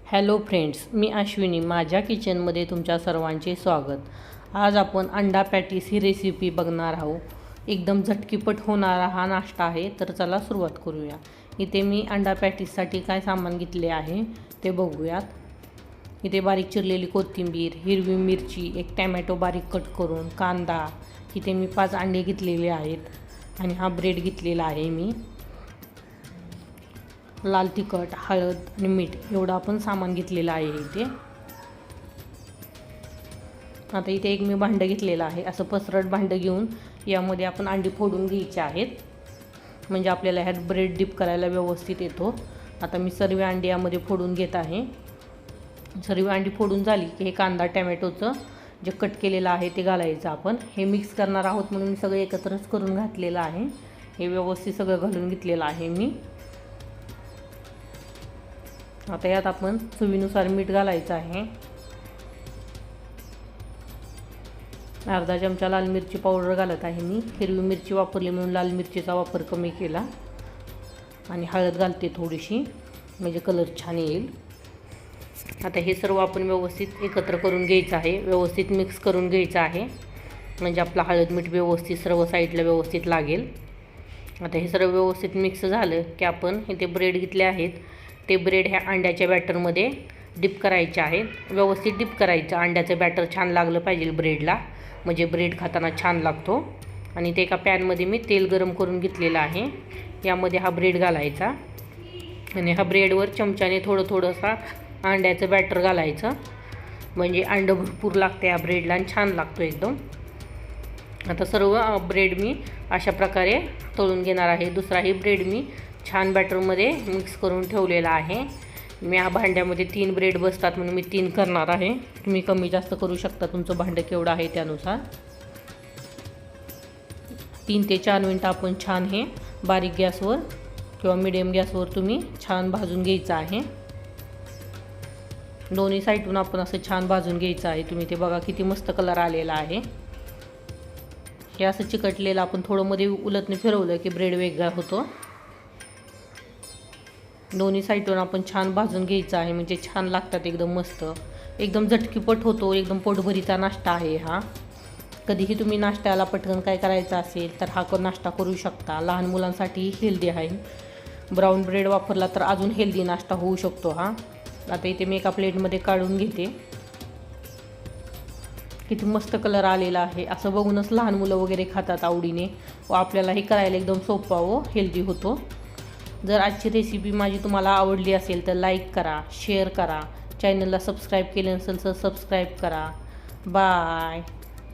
Hello friends, मी अश्विनी. माझ्या किचनमध्ये तुमच्या सर्वांचे स्वागत. आज आपण अंडा पॅटीस ही रेसिपी बघणार आहोत. एकदम झटकीपट होणारा हा नाश्ता आहे. तर चला सुरुवात करूया. इथे मी अंडा पॅटीससाठी काय सामान घेतले आहे ते बघूयात. इथे बारीक चिरलेली कोथिंबीर, हिरवी मिरची, एक टॅमॅटो बारीक कट करून, कांदा, इथे मी 5 अंडे घेतलेले आहेत आणि हा ब्रेड घेतलेला आहे मी. लाल तिखट, हळद आणि मीठ एवढं आपण सामान घेतलेलं आहे इथे. आता इथे एक मी भांडं घेतलेलं आहे. असं पसरट भांडं घेऊन यामध्ये आपण अंडी फोडून घ्यायची आहेत, म्हणजे आपल्याला ह्यात ब्रेड डिप करायला व्यवस्थित येतो. आता मी सर्व अंडी यामध्ये फोडून घेत आहे. सर्व अंडी फोडून झाली की हे कांदा टॅमॅटोचं जे कट केलेलं आहे ते घालायचं. आपण हे मिक्स करणार आहोत म्हणून मी सगळं एकत्रच करून घातलेलं आहे. हे व्यवस्थित सगळं घालून घेतलेलं आहे मी. आता यात आपण चवीनुसार मीठ घालायचं आहे. अर्धा चमचा लाल मिरची पावडर घालत आहे मी. हिरवी मिरची वापरली म्हणून लाल मिरचीचा वापर कमी केला. आणि हळद घालते थोडीशी, म्हणजे कलर छान येईल. आता हे सर्व आपण व्यवस्थित एकत्र करून घ्यायचं आहे. व्यवस्थित मिक्स करून घ्यायचं आहे, म्हणजे आपला हळद मीठ व्यवस्थित सर्व साईडला व्यवस्थित लागेल. आता हे सर्व व्यवस्थित मिक्स झालं की आपण इथे ब्रेड घेतले आहेत. ते ब्रेड ह्या अंड्याच्या बॅटरमध्ये डिप करायचे आहेत. व्यवस्थित डिप करायचं. अंड्याचं बॅटर छान लागलं पाहिजे ब्रेडला, म्हणजे ब्रेड खाताना छान लागतो. आणि ते एका पॅनमध्ये मी तेल गरम करून घेतलेलं आहे. यामध्ये हा ब्रेड घालायचा आणि हा ब्रेडवर चमच्याने थोडंसा अंड्याचं बॅटर घालायचं, म्हणजे अंडं भरपूर लागते या ब्रेडला आणि छान लागतो एकदम. आता सर्व ब्रेड मी अशा प्रकारे तळून घेणार आहे. दुसराही ब्रेड मी छान बॅटरमध्ये मिक्स करून ठेवलेला आहे. मी या भांड्यामध्ये 3 ब्रेड बसतात म्हणून मी 3 करणार आहे. तुम्ही कमी जास्त करू शकता, तुमचं भांडं केवढं आहे त्यानुसार. 3 ते 4 मिनटं आपण छान हे बारीक गॅसवर किंवा मिडियम गॅसवर तुम्ही छान भाजून घ्यायचं आहे. दोन्ही साईडून आपण असं छान भाजून घ्यायचं आहे. तुम्ही ते बघा किती मस्त कलर आलेला आहे. हे असं चिकटलेलं आपण थोडं मध्ये उलटने फिरवलं की ब्रेड वेगळा होतो. दोन्ही साईडून आपण छान भाजून घ्यायचं आहे, म्हणजे छान लागतात एकदम मस्त. एकदम झटकीपट होतो. एकदम पोटभरीचा नाश्ता आहे हा. कधीही तुम्ही नाश्त्याला पटकन काय करायचं असेल तर हा नाश्ता करू शकता. लहान मुलांसाठी हेल्दी आहे. ब्राऊन ब्रेड वापरला तर अजून हेल्दी नाश्ता होऊ शकतो हा. आता इथे मी एका प्लेटमध्ये काढून घेते. किती मस्त कलर आलेला आहे. असं बघूनच लहान मुलं वगैरे खातात आवडीने, व आपल्यालाही करायला एकदम सोपा व हेल्दी होतो. जर आजची रेसिपी माझी तुम्हाला आवडली असेल तर लाईक करा, शेअर करा. चॅनलला सबस्क्राईब केले नसेल तर सबस्क्राईब करा. बाय.